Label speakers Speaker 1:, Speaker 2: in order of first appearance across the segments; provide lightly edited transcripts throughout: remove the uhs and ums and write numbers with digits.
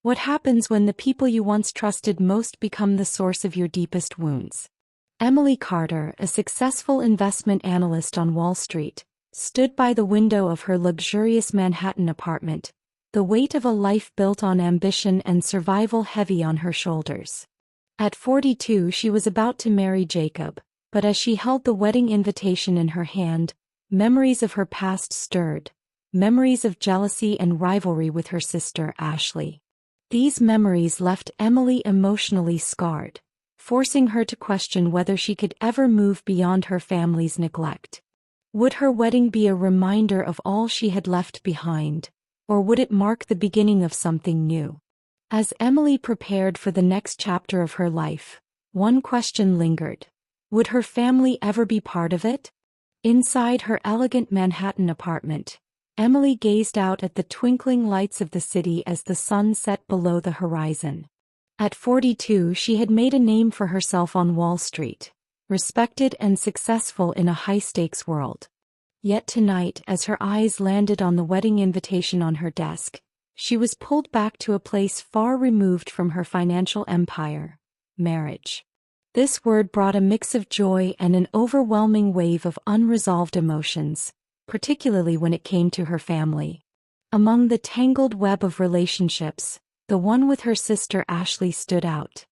Speaker 1: What happens when the people you once trusted most become the source of your deepest wounds? Emily Carter, a successful investment analyst on Wall Street, stood by the window of her luxurious Manhattan apartment, the weight of a life built on ambition and survival heavy on her shoulders. At 42, she was about to marry Jacob, but as she held the wedding invitation in her hand, memories of her past stirred, memories of jealousy and rivalry with her sister Ashley. These memories left Emily emotionally scarred, forcing her to question whether she could ever move beyond her family's neglect. Would her wedding be a reminder of all she had left behind, or would it mark the beginning of something new? As Emily prepared for the next chapter of her life, one question lingered. Would her family ever be part of it? Inside her elegant Manhattan apartment, Emily gazed out at the twinkling lights of the city as the sun set below the horizon. At 42, she had made a name for herself on Wall Street, respected and successful in a high-stakes world. Yet tonight, as her eyes landed on the wedding invitation on her desk, she was pulled back to a place far removed from her financial empire: marriage. This word brought a mix of joy and an overwhelming wave of unresolved emotions, particularly when it came to her family. Among the tangled web of relationships, the one with her sister Ashley stood out.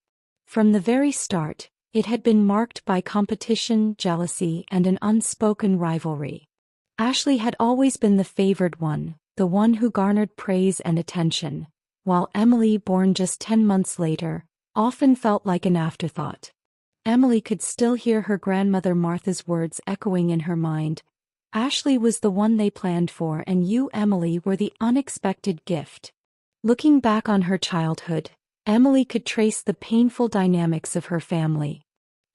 Speaker 1: From the very start, it had been marked by competition, jealousy, and an unspoken rivalry. Ashley had always been the favored one, the one who garnered praise and attention, while Emily, born just 10 months later, often felt like an afterthought. Emily could still hear her grandmother Martha's words echoing in her mind. Ashley was the one they planned for, and you, Emily, were the unexpected gift. Looking back on her childhood, Emily could trace the painful dynamics of her family.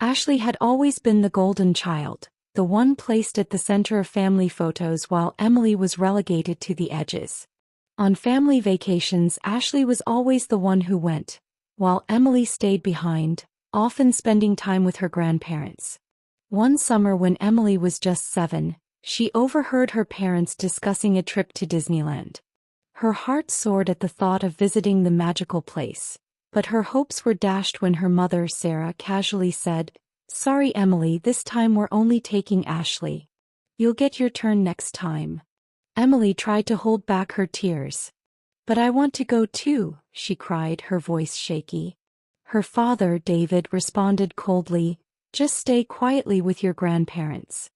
Speaker 1: Ashley had always been the golden child, the one placed at the center of family photos, while Emily was relegated to the edges. On family vacations, Ashley was always the one who went, while Emily stayed behind, often spending time with her grandparents. One summer when Emily was just 7, she overheard her parents discussing a trip to Disneyland. Her heart soared at the thought of visiting the magical place, but her hopes were dashed when her mother, Sarah, casually said, "Sorry, Emily, this time we're only taking Ashley. You'll get your turn next time." Emily tried to hold back her tears. "But I want to go too," she cried, her voice shaky. Her father, David, responded coldly, "Just stay quietly with your grandparents.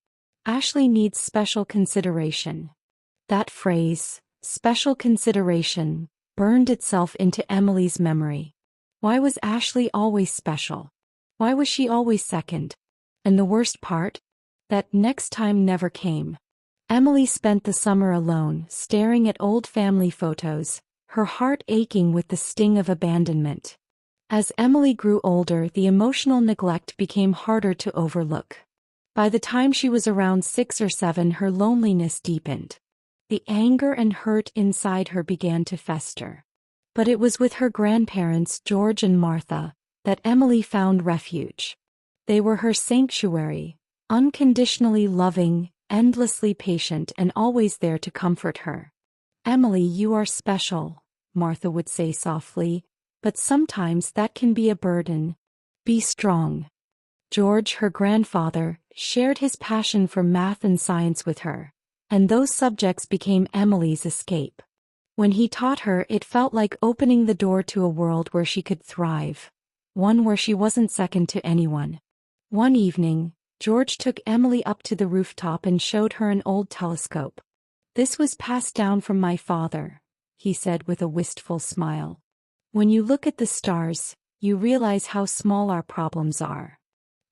Speaker 1: Ashley needs special consideration." That phrase, special consideration, burned itself into Emily's memory. Why was Ashley always special? Why was she always second? And the worst part? That next time never came. Emily spent the summer alone, staring at old family photos, her heart aching with the sting of abandonment. As Emily grew older, the emotional neglect became harder to overlook. By the time she was around 6 or 7, her loneliness deepened. The anger and hurt inside her began to fester. But it was with her grandparents, George and Martha, that Emily found refuge. They were her sanctuary, unconditionally loving, endlessly patient, and always there to comfort her. "Emily, you are special," Martha would say softly, "but sometimes that can be a burden. Be strong." George, her grandfather, shared his passion for math and science with her, and those subjects became Emily's escape. When he taught her, it felt like opening the door to a world where she could thrive, one where she wasn't second to anyone. One evening, George took Emily up to the rooftop and showed her an old telescope. "This was passed down from my father," he said with a wistful smile. "When you look at the stars, you realize how small our problems are."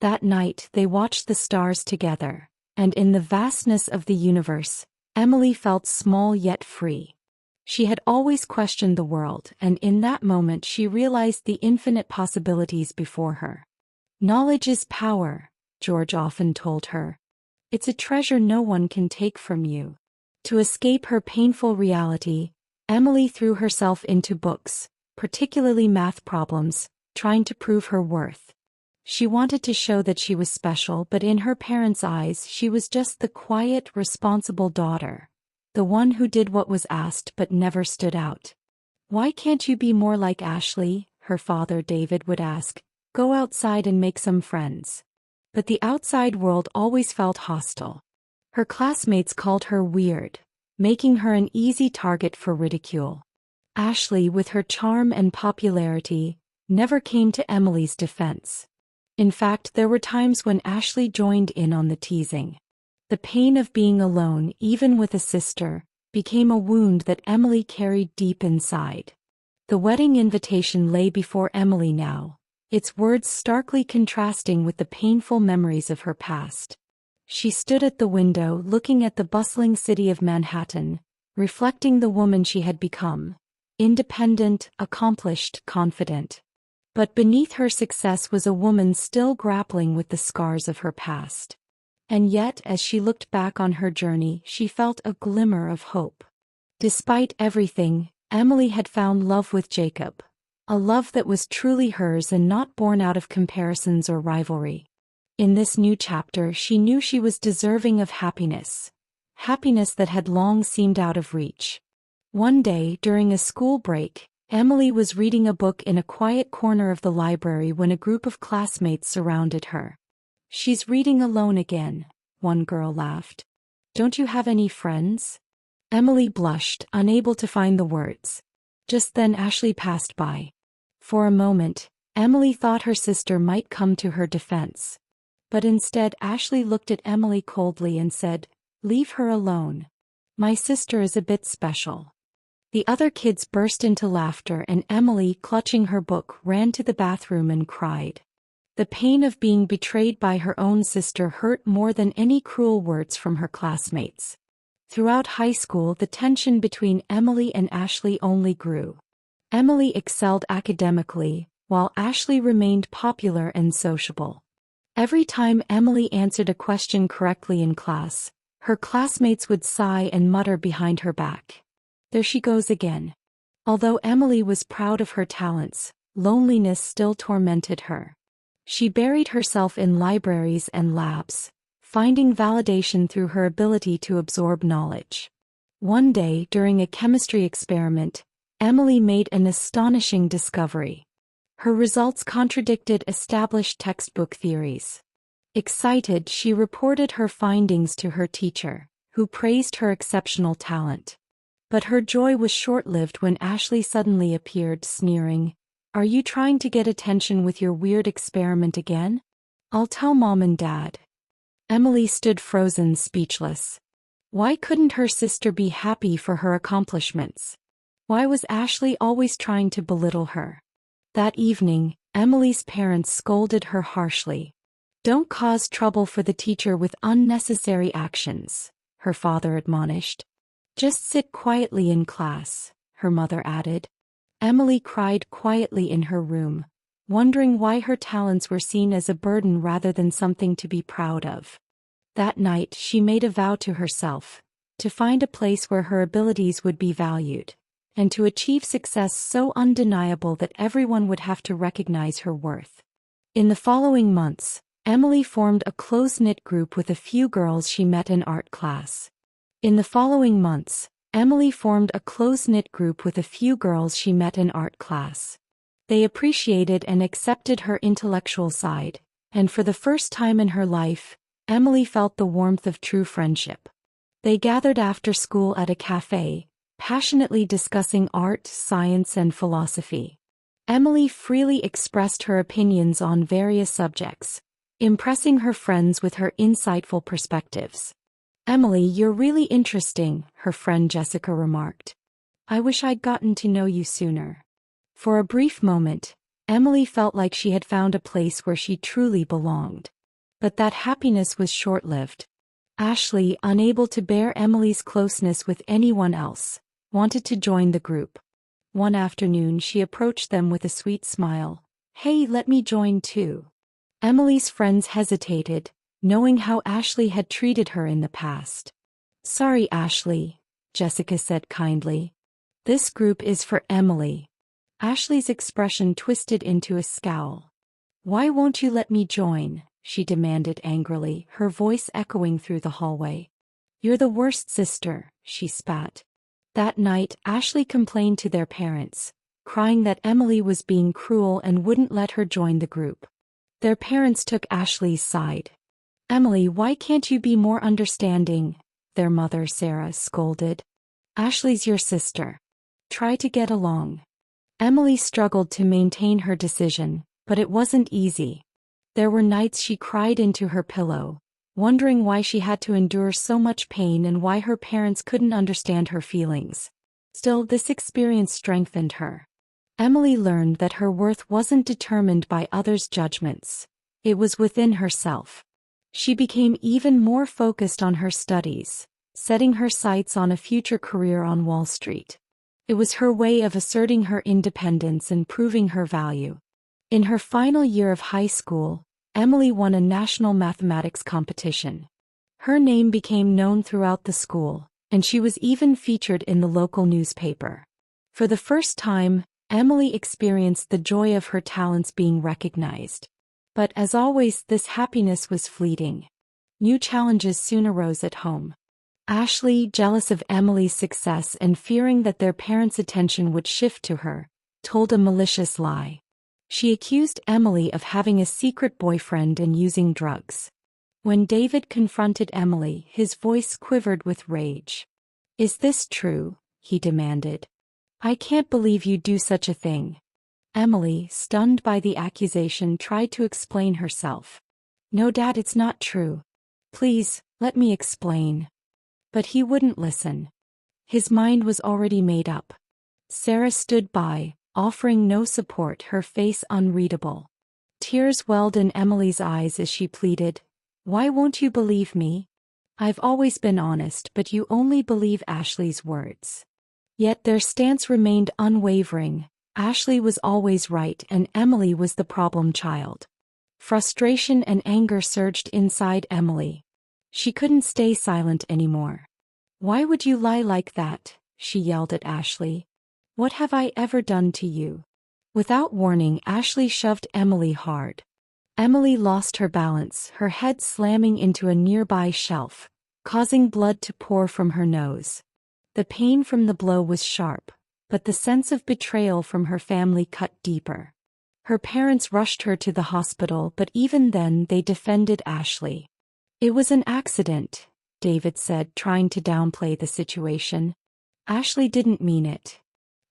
Speaker 1: That night, they watched the stars together, and in the vastness of the universe, Emily felt small yet free. She had always questioned the world, and in that moment she realized the infinite possibilities before her. "Knowledge is power," George often told her. "It's a treasure no one can take from you." To escape her painful reality, Emily threw herself into books, particularly math problems, trying to prove her worth. She wanted to show that she was special, but in her parents' eyes she was just the quiet, responsible daughter, the one who did what was asked but never stood out. "Why can't you be more like Ashley?" her father David would ask. "Go outside and make some friends." But the outside world always felt hostile. Her classmates called her weird, making her an easy target for ridicule. Ashley, with her charm and popularity, never came to Emily's defense. In fact, there were times when Ashley joined in on the teasing. The pain of being alone, even with a sister, became a wound that Emily carried deep inside. The wedding invitation lay before Emily now, its words starkly contrasting with the painful memories of her past. She stood at the window looking at the bustling city of Manhattan, reflecting the woman she had become: independent, accomplished, confident. But beneath her success was a woman still grappling with the scars of her past. And yet, as she looked back on her journey, she felt a glimmer of hope. Despite everything, Emily had found love with Jacob, a love that was truly hers and not born out of comparisons or rivalry. In this new chapter, she knew she was deserving of happiness that had long seemed out of reach. One day, during a school break, Emily was reading a book in a quiet corner of the library when a group of classmates surrounded her. "She's reading alone again," one girl laughed. "Don't you have any friends?" Emily blushed, unable to find the words. Just then Ashley passed by. For a moment, Emily thought her sister might come to her defense. But instead Ashley looked at Emily coldly and said, "Leave her alone. My sister is a bit special." The other kids burst into laughter and Emily, clutching her book, ran to the bathroom and cried. The pain of being betrayed by her own sister hurt more than any cruel words from her classmates. Throughout high school, the tension between Emily and Ashley only grew. Emily excelled academically, while Ashley remained popular and sociable. Every time Emily answered a question correctly in class, her classmates would sigh and mutter behind her back, "There she goes again." Although Emily was proud of her talents, loneliness still tormented her. She buried herself in libraries and labs, finding validation through her ability to absorb knowledge. One day, during a chemistry experiment, Emily made an astonishing discovery. Her results contradicted established textbook theories. Excited, she reported her findings to her teacher, who praised her exceptional talent. But her joy was short-lived when Ashley suddenly appeared, sneering, "Are you trying to get attention with your weird experiment again? I'll tell Mom and Dad." Emily stood frozen, speechless. Why couldn't her sister be happy for her accomplishments? Why was Ashley always trying to belittle her? That evening, Emily's parents scolded her harshly. "Don't cause trouble for the teacher with unnecessary actions," her father admonished. "Just sit quietly in class," her mother added. Emily cried quietly in her room, wondering why her talents were seen as a burden rather than something to be proud of. That night, she made a vow to herself, to find a place where her abilities would be valued, and to achieve success so undeniable that everyone would have to recognize her worth. In the following months, Emily formed a close-knit group with a few girls she met in art class. They appreciated and accepted her intellectual side, and for the first time in her life, Emily felt the warmth of true friendship. They gathered after school at a cafe, passionately discussing art, science, and philosophy. Emily freely expressed her opinions on various subjects, impressing her friends with her insightful perspectives. "Emily, you're really interesting," her friend Jessica remarked. "I wish I'd gotten to know you sooner." For a brief moment, Emily felt like she had found a place where she truly belonged. But that happiness was short-lived. Ashley, unable to bear Emily's closeness with anyone else, wanted to join the group. One afternoon she approached them with a sweet smile. "Hey, let me join too." Emily's friends hesitated, knowing how Ashley had treated her in the past. "Sorry, Ashley," Jessica said kindly. "This group is for Emily." Ashley's expression twisted into a scowl. "Why won't you let me join?" she demanded angrily, her voice echoing through the hallway. "You're the worst sister," she spat. That night, Ashley complained to their parents, crying that Emily was being cruel and wouldn't let her join the group. Their parents took Ashley's side. "Emily, why can't you be more understanding?" their mother Sarah scolded. "Ashley's your sister. Try to get along." Emily struggled to maintain her decision, but it wasn't easy. There were nights she cried into her pillow, wondering why she had to endure so much pain and why her parents couldn't understand her feelings. Still, this experience strengthened her. Emily learned that her worth wasn't determined by others' judgments. It was within herself. She became even more focused on her studies, setting her sights on a future career on Wall Street. It was her way of asserting her independence and proving her value. In her final year of high school, Emily won a national mathematics competition. Her name became known throughout the school, and she was even featured in the local newspaper. For the first time, Emily experienced the joy of her talents being recognized. But as always, this happiness was fleeting. New challenges soon arose at home. Ashley, jealous of Emily's success and fearing that their parents' attention would shift to her, told a malicious lie. She accused Emily of having a secret boyfriend and using drugs. When David confronted Emily, his voice quivered with rage. "Is this true?" he demanded. "I can't believe you'd do such a thing." Emily, stunned by the accusation, tried to explain herself. "No, Dad, it's not true. Please, let me explain." But he wouldn't listen. His mind was already made up. Sarah stood by, offering no support, her face unreadable. Tears welled in Emily's eyes as she pleaded, "Why won't you believe me? I've always been honest, but you only believe Ashley's words." Yet their stance remained unwavering. Ashley was always right and Emily was the problem child. Frustration and anger surged inside Emily. She couldn't stay silent anymore. "Why would you lie like that?" she yelled at Ashley. "What have I ever done to you?" Without warning, Ashley shoved Emily hard. Emily lost her balance, her head slamming into a nearby shelf, causing blood to pour from her nose. The pain from the blow was sharp, but the sense of betrayal from her family cut deeper. Her parents rushed her to the hospital, but even then they defended Ashley. "It was an accident," David said, trying to downplay the situation. "Ashley didn't mean it."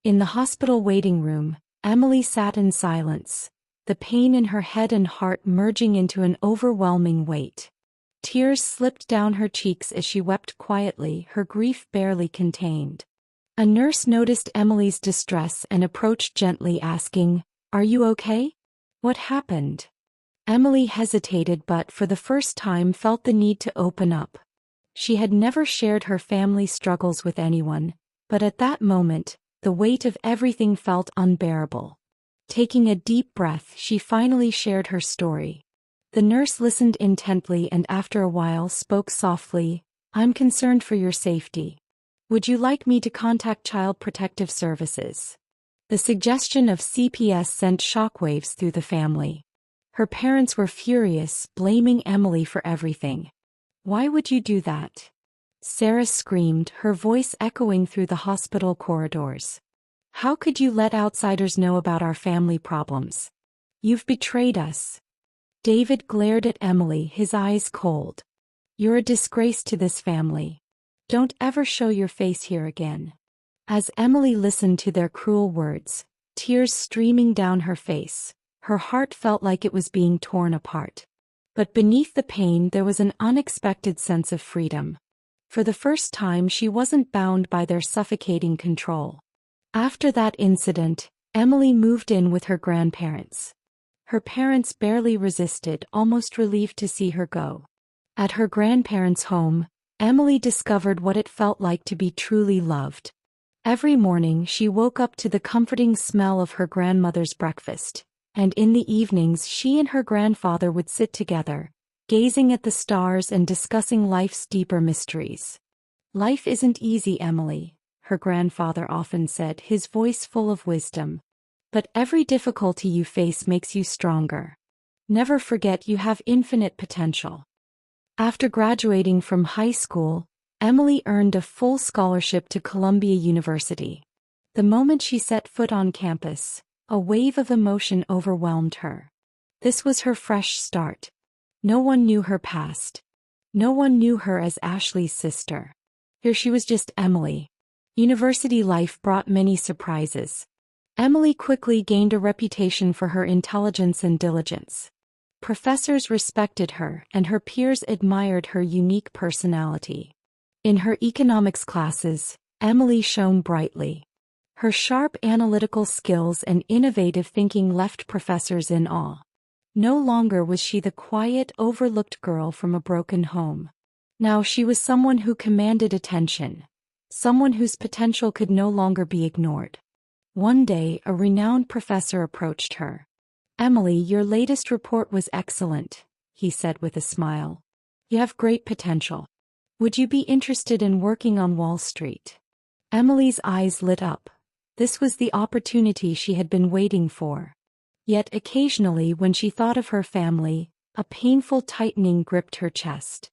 Speaker 1: In the hospital waiting room, Emily sat in silence, the pain in her head and heart merging into an overwhelming weight. Tears slipped down her cheeks as she wept quietly, her grief barely contained. A nurse noticed Emily's distress and approached gently, asking, "Are you okay? What happened?" Emily hesitated but for the first time felt the need to open up. She had never shared her family struggles with anyone, but at that moment, the weight of everything felt unbearable. Taking a deep breath, she finally shared her story. The nurse listened intently and after a while spoke softly, "I'm concerned for your safety. Would you like me to contact Child Protective Services?" The suggestion of CPS sent shockwaves through the family. Her parents were furious, blaming Emily for everything. "Why would you do that?" Sarah screamed, her voice echoing through the hospital corridors. "How could you let outsiders know about our family problems? You've betrayed us." David glared at Emily, his eyes cold. "You're a disgrace to this family. Don't ever show your face here again." As Emily listened to their cruel words, tears streaming down her face, her heart felt like it was being torn apart. But beneath the pain there was an unexpected sense of freedom. For the first time she wasn't bound by their suffocating control. After that incident, Emily moved in with her grandparents. Her parents barely resisted, almost relieved to see her go. At her grandparents' home, Emily discovered what it felt like to be truly loved. Every morning she woke up to the comforting smell of her grandmother's breakfast, and in the evenings she and her grandfather would sit together, gazing at the stars and discussing life's deeper mysteries. "Life isn't easy, Emily," her grandfather often said, his voice full of wisdom. "But every difficulty you face makes you stronger. Never forget you have infinite potential." After graduating from high school, Emily earned a full scholarship to Columbia University. The moment she set foot on campus, a wave of emotion overwhelmed her. This was her fresh start. No one knew her past. No one knew her as Ashley's sister. Here she was, just Emily. University life brought many surprises. Emily quickly gained a reputation for her intelligence and diligence. Professors respected her, and her peers admired her unique personality. In her economics classes, Emily shone brightly. Her sharp analytical skills and innovative thinking left professors in awe. No longer was she the quiet, overlooked girl from a broken home. Now she was someone who commanded attention, someone whose potential could no longer be ignored. One day, a renowned professor approached her. "Emily, your latest report was excellent," he said with a smile. "You have great potential. Would you be interested in working on Wall Street?" Emily's eyes lit up. This was the opportunity she had been waiting for. Yet occasionally, when she thought of her family, a painful tightening gripped her chest.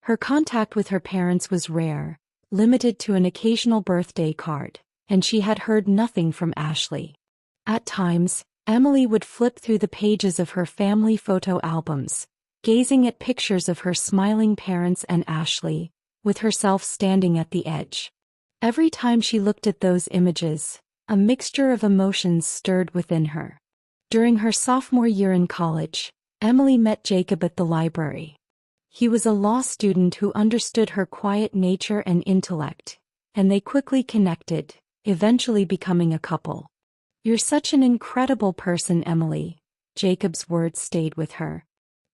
Speaker 1: Her contact with her parents was rare, limited to an occasional birthday card, and she had heard nothing from Ashley. At times, Emily would flip through the pages of her family photo albums, gazing at pictures of her smiling parents and Ashley, with herself standing at the edge. Every time she looked at those images, a mixture of emotions stirred within her. During her sophomore year in college, Emily met Jacob at the library. He was a law student who understood her quiet nature and intellect, and they quickly connected, eventually becoming a couple. "You're such an incredible person, Emily," Jacob's words stayed with her.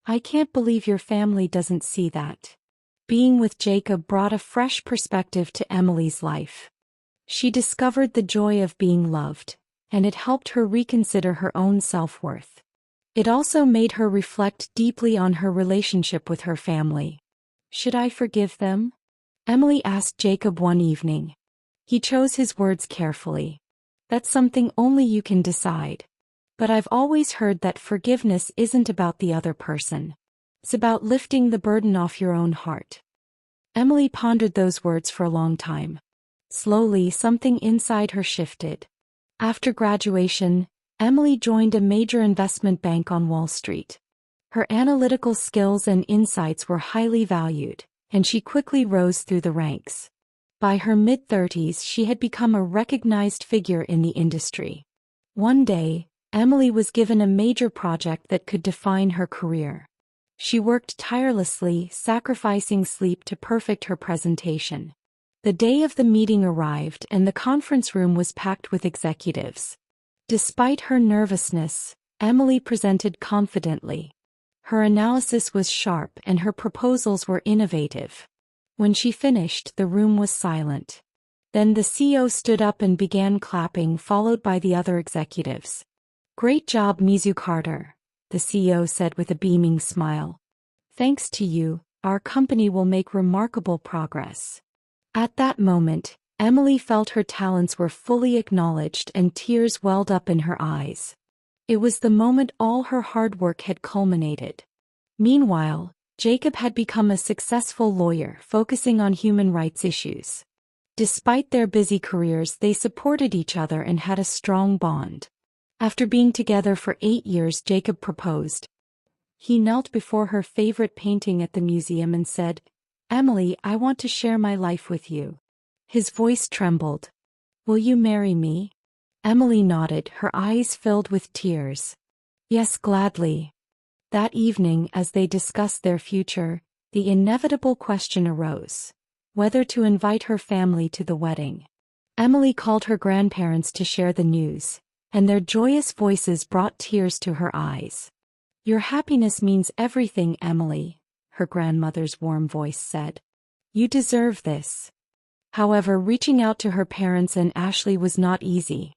Speaker 1: "I can't believe your family doesn't see that." Being with Jacob brought a fresh perspective to Emily's life. She discovered the joy of being loved, and it helped her reconsider her own self-worth. It also made her reflect deeply on her relationship with her family. "Should I forgive them?" Emily asked Jacob one evening. He chose his words carefully. "That's something only you can decide. But I've always heard that forgiveness isn't about the other person. It's about lifting the burden off your own heart." Emily pondered those words for a long time. Slowly, something inside her shifted. After graduation, Emily joined a major investment bank on Wall Street. Her analytical skills and insights were highly valued, and she quickly rose through the ranks. By her mid-30s, she had become a recognized figure in the industry. One day, Emily was given a major project that could define her career. She worked tirelessly, sacrificing sleep to perfect her presentation. The day of the meeting arrived, and the conference room was packed with executives. Despite her nervousness, Emily presented confidently. Her analysis was sharp and her proposals were innovative. When she finished, the room was silent. Then the CEO stood up and began clapping, followed by the other executives. "Great job, Ms. Carter," the CEO said with a beaming smile. "Thanks to you, our company will make remarkable progress." At that moment, Emily felt her talents were fully acknowledged and tears welled up in her eyes. It was the moment all her hard work had culminated. Meanwhile, Jacob had become a successful lawyer focusing on human rights issues. Despite their busy careers, they supported each other and had a strong bond. After being together for 8 years, Jacob proposed. He knelt before her favorite painting at the museum and said, "Emily, I want to share my life with you." His voice trembled. "Will you marry me?" Emily nodded, her eyes filled with tears. "Yes, gladly." That evening, as they discussed their future, the inevitable question arose: whether to invite her family to the wedding. Emily called her grandparents to share the news, and their joyous voices brought tears to her eyes. "Your happiness means everything, Emily," her grandmother's warm voice said. "You deserve this." However, reaching out to her parents and Ashley was not easy.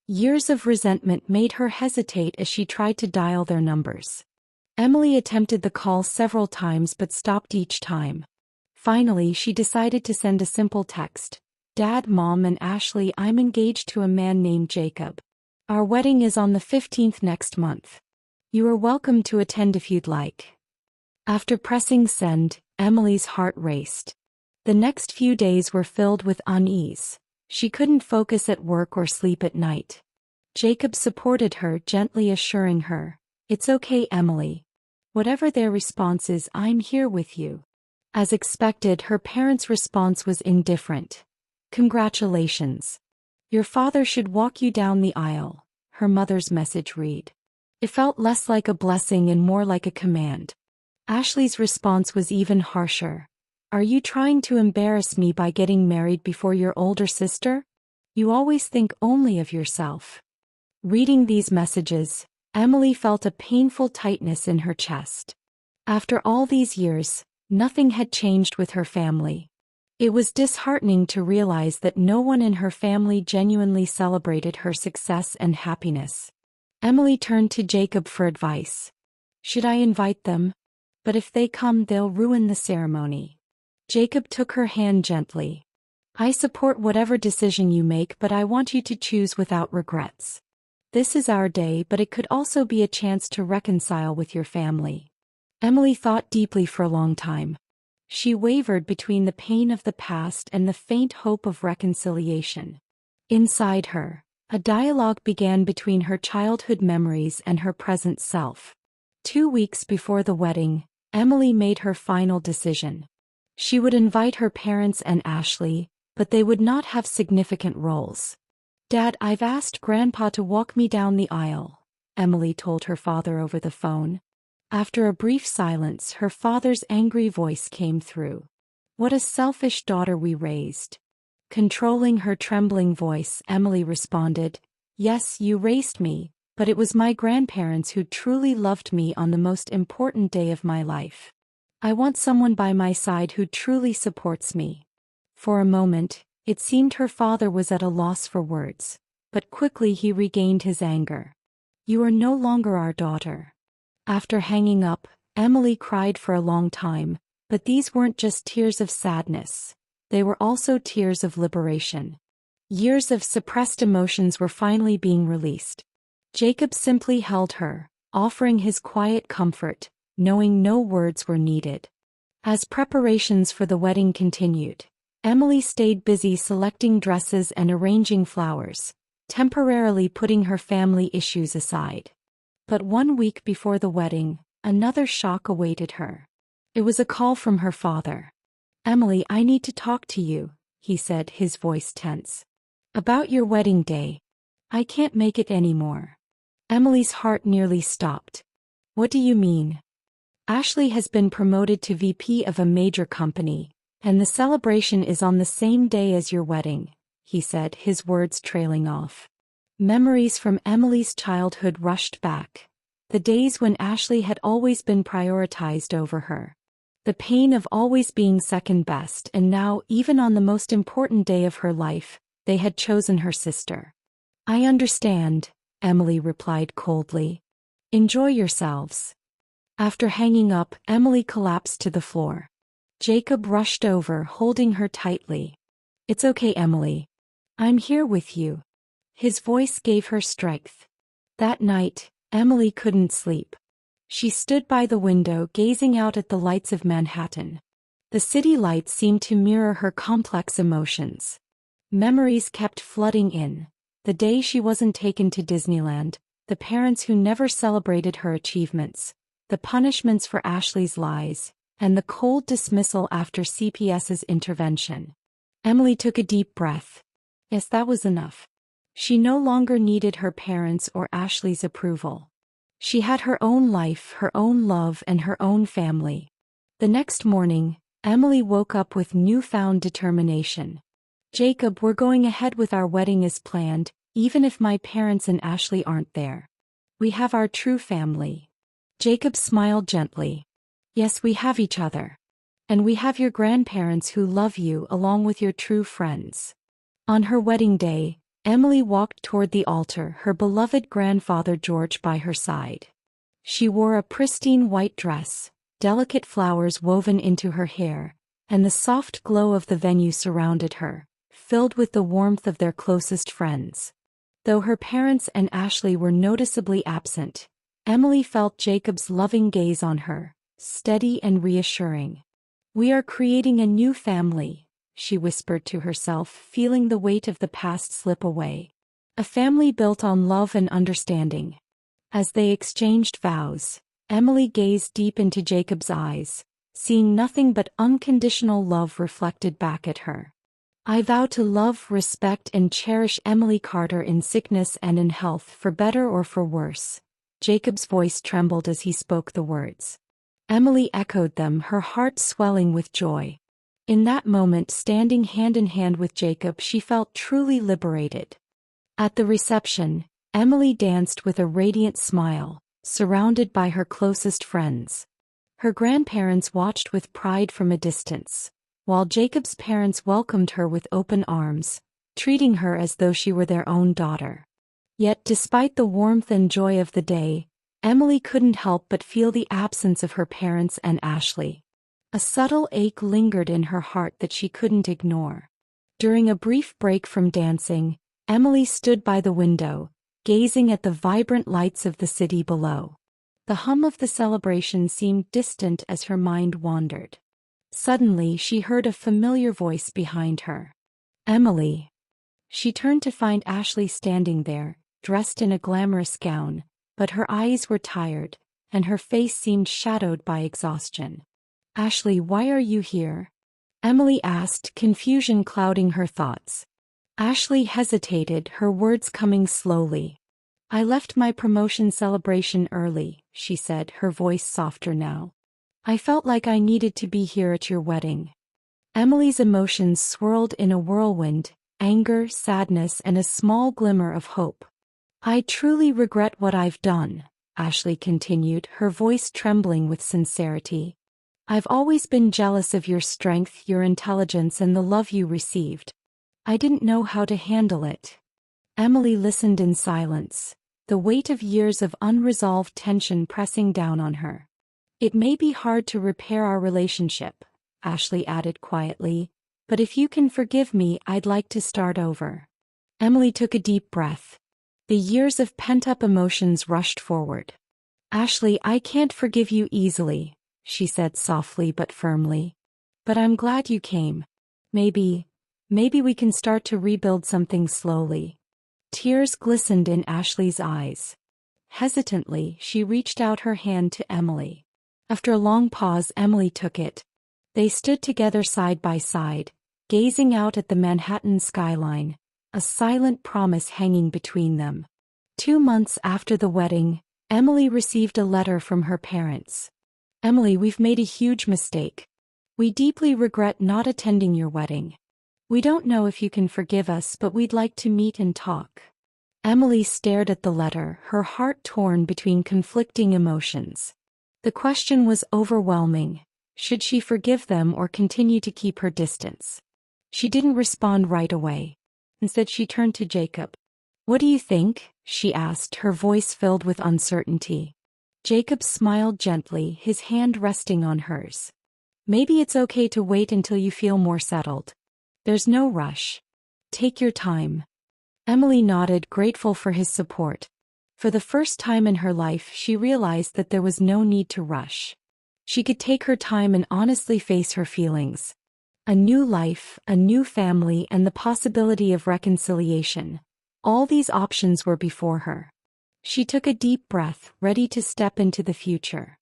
Speaker 1: Years of resentment made her hesitate as she tried to dial their numbers. Emily attempted the call several times but stopped each time. Finally, she decided to send a simple text. "Dad, Mom, and Ashley, I'm engaged to a man named Jacob. Our wedding is on the 15th next month. You are welcome to attend if you'd like." After pressing send, Emily's heart raced. The next few days were filled with unease. She couldn't focus at work or sleep at night. Jacob supported her, gently assuring her, "It's okay, Emily. Whatever their response is, I'm here with you." As expected, her parents' response was indifferent. "Congratulations. Your father should walk you down the aisle," her mother's message read. It felt less like a blessing and more like a command. Ashley's response was even harsher. "Are you trying to embarrass me by getting married before your older sister? You always think only of yourself." Reading these messages, Emily felt a painful tightness in her chest. After all these years, nothing had changed with her family. It was disheartening to realize that no one in her family genuinely celebrated her success and happiness. Emily turned to Jacob for advice. "Should I invite them? But if they come, they'll ruin the ceremony." Jacob took her hand gently. "I support whatever decision you make, but I want you to choose without regrets. This is our day, but it could also be a chance to reconcile with your family." Emily thought deeply for a long time. She wavered between the pain of the past and the faint hope of reconciliation. Inside her, a dialogue began between her childhood memories and her present self. 2 weeks before the wedding, Emily made her final decision. She would invite her parents and Ashley, but they would not have significant roles. "Dad, I've asked Grandpa to walk me down the aisle," Emily told her father over the phone. After a brief silence, her father's angry voice came through. "What a selfish daughter we raised." Controlling her trembling voice, Emily responded, "Yes, you raised me, but it was my grandparents who truly loved me on the most important day of my life. I want someone by my side who truly supports me." For a moment, it seemed her father was at a loss for words, but quickly he regained his anger. "You are no longer our daughter." After hanging up, Emily cried for a long time, but these weren't just tears of sadness. They were also tears of liberation. Years of suppressed emotions were finally being released. Jacob simply held her, offering his quiet comfort, knowing no words were needed. As preparations for the wedding continued, Emily stayed busy selecting dresses and arranging flowers, temporarily putting her family issues aside. But 1 week before the wedding, another shock awaited her. It was a call from her father. "Emily, I need to talk to you," he said, his voice tense. "About your wedding day. I can't make it anymore." Emily's heart nearly stopped. "What do you mean?" "Ashley has been promoted to VP of a major company, and the celebration is on the same day as your wedding," he said, his words trailing off. Memories from Emily's childhood rushed back. The days when Ashley had always been prioritized over her. The pain of always being second best, and now, even on the most important day of her life, they had chosen her sister. "I understand," Emily replied coldly. "Enjoy yourselves." After hanging up, Emily collapsed to the floor. Jacob rushed over, holding her tightly. "It's okay, Emily. I'm here with you." His voice gave her strength. That night, Emily couldn't sleep. She stood by the window, gazing out at the lights of Manhattan. The city lights seemed to mirror her complex emotions. Memories kept flooding in. The day she wasn't taken to Disneyland, the parents who never celebrated her achievements, the punishments for Ashley's lies, and the cold dismissal after CPS's intervention. Emily took a deep breath. Yes, that was enough. She no longer needed her parents' or Ashley's approval. She had her own life, her own love, and her own family. The next morning, Emily woke up with newfound determination. "Jacob, we're going ahead with our wedding as planned, even if my parents and Ashley aren't there. We have our true family." Jacob smiled gently. "Yes, we have each other. And we have your grandparents who love you along with your true friends." On her wedding day, Emily walked toward the altar, her beloved grandfather George by her side. She wore a pristine white dress, delicate flowers woven into her hair, and the soft glow of the venue surrounded her, filled with the warmth of their closest friends. Though her parents and Ashley were noticeably absent, Emily felt Jacob's loving gaze on her, steady and reassuring. We are creating a new family, she whispered to herself, feeling the weight of the past slip away. A family built on love and understanding. As they exchanged vows, Emily gazed deep into Jacob's eyes, seeing nothing but unconditional love reflected back at her. I vow to love, respect, and cherish Emily Carter in sickness and in health, for better or for worse. Jacob's voice trembled as he spoke the words. Emily echoed them, her heart swelling with joy. In that moment, standing hand in hand with Jacob, she felt truly liberated. At the reception, Emily danced with a radiant smile, surrounded by her closest friends. Her grandparents watched with pride from a distance, while Jacob's parents welcomed her with open arms, treating her as though she were their own daughter. Yet despite the warmth and joy of the day, Emily couldn't help but feel the absence of her parents and Ashley. A subtle ache lingered in her heart that she couldn't ignore. During a brief break from dancing, Emily stood by the window, gazing at the vibrant lights of the city below. The hum of the celebration seemed distant as her mind wandered. Suddenly she heard a familiar voice behind her. Emily. She turned to find Ashley standing there, dressed in a glamorous gown, but her eyes were tired, and her face seemed shadowed by exhaustion. Ashley, why are you here? Emily asked, confusion clouding her thoughts. Ashley hesitated, her words coming slowly. I left my promotion celebration early, she said, her voice softer now. I felt like I needed to be here at your wedding. Emily's emotions swirled in a whirlwind, anger, sadness, and a small glimmer of hope. I truly regret what I've done, Ashley continued, her voice trembling with sincerity. I've always been jealous of your strength, your intelligence, and the love you received. I didn't know how to handle it. Emily listened in silence, the weight of years of unresolved tension pressing down on her. It may be hard to repair our relationship, Ashley added quietly, but if you can forgive me, I'd like to start over. Emily took a deep breath. The years of pent-up emotions rushed forward. Ashley, I can't forgive you easily, she said softly but firmly. But I'm glad you came. Maybe we can start to rebuild something slowly. Tears glistened in Ashley's eyes. Hesitantly, she reached out her hand to Emily. After a long pause, Emily took it. They stood together side by side, gazing out at the Manhattan skyline, a silent promise hanging between them. 2 months after the wedding, Emily received a letter from her parents. Emily, we've made a huge mistake. We deeply regret not attending your wedding. We don't know if you can forgive us, but we'd like to meet and talk. Emily stared at the letter, her heart torn between conflicting emotions. The question was overwhelming. Should she forgive them or continue to keep her distance? She didn't respond right away. Instead, she turned to Jacob. What do you think? She asked, her voice filled with uncertainty. Jacob smiled gently, his hand resting on hers. Maybe it's okay to wait until you feel more settled. There's no rush. Take your time. Emily nodded, grateful for his support. For the first time in her life, she realized that there was no need to rush. She could take her time and honestly face her feelings. A new life, a new family, and the possibility of reconciliation. All these options were before her. She took a deep breath, ready to step into the future.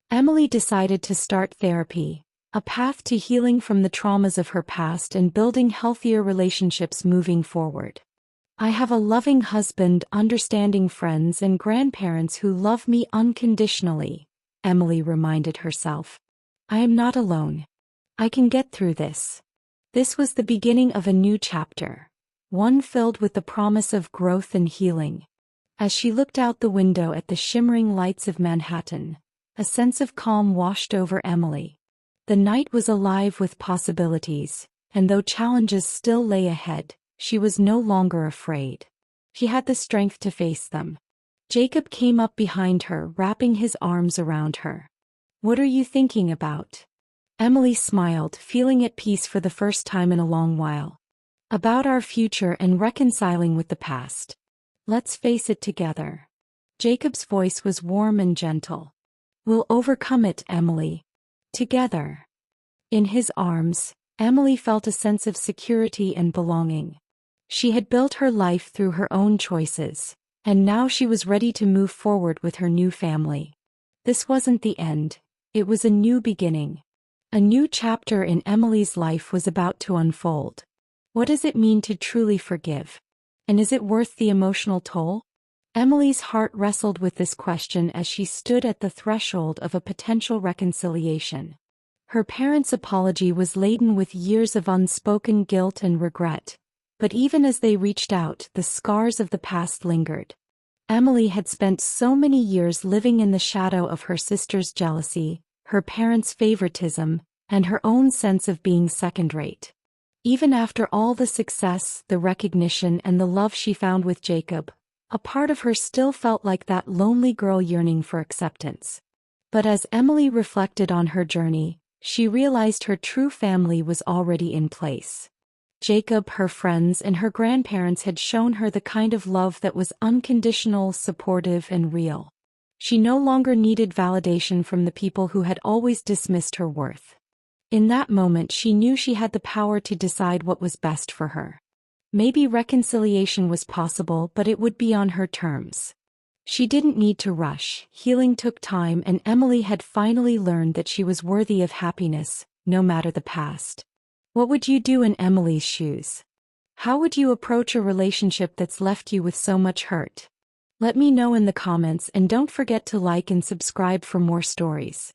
Speaker 1: Emily decided to start therapy, a path to healing from the traumas of her past and building healthier relationships moving forward. I have a loving husband, understanding friends, and grandparents who love me unconditionally, Emily reminded herself. I am not alone. I can get through this. This was the beginning of a new chapter, one filled with the promise of growth and healing. As she looked out the window at the shimmering lights of Manhattan, a sense of calm washed over Emily. The night was alive with possibilities, and though challenges still lay ahead, she was no longer afraid. She had the strength to face them. Jacob came up behind her, wrapping his arms around her. What are you thinking about? Emily smiled, feeling at peace for the first time in a long while. About our future and reconciling with the past. Let's face it together. Jacob's voice was warm and gentle. We'll overcome it, Emily. Together. In his arms, Emily felt a sense of security and belonging. She had built her life through her own choices, and now she was ready to move forward with her new family. This wasn't the end, it was a new beginning. A new chapter in Emily's life was about to unfold. What does it mean to truly forgive? And is it worth the emotional toll? Emily's heart wrestled with this question as she stood at the threshold of a potential reconciliation. Her parents' apology was laden with years of unspoken guilt and regret, but even as they reached out, the scars of the past lingered. Emily had spent so many years living in the shadow of her sister's jealousy, her parents' favoritism, and her own sense of being second-rate. Even after all the success, the recognition, and the love she found with Jacob, a part of her still felt like that lonely girl yearning for acceptance. But as Emily reflected on her journey, she realized her true family was already in place. Jacob, her friends, and her grandparents had shown her the kind of love that was unconditional, supportive, and real. She no longer needed validation from the people who had always dismissed her worth. In that moment, she knew she had the power to decide what was best for her. Maybe reconciliation was possible, but it would be on her terms. She didn't need to rush. Healing took time, and Emily had finally learned that she was worthy of happiness, no matter the past. What would you do in Emily's shoes? How would you approach a relationship that's left you with so much hurt? Let me know in the comments, and don't forget to like and subscribe for more stories.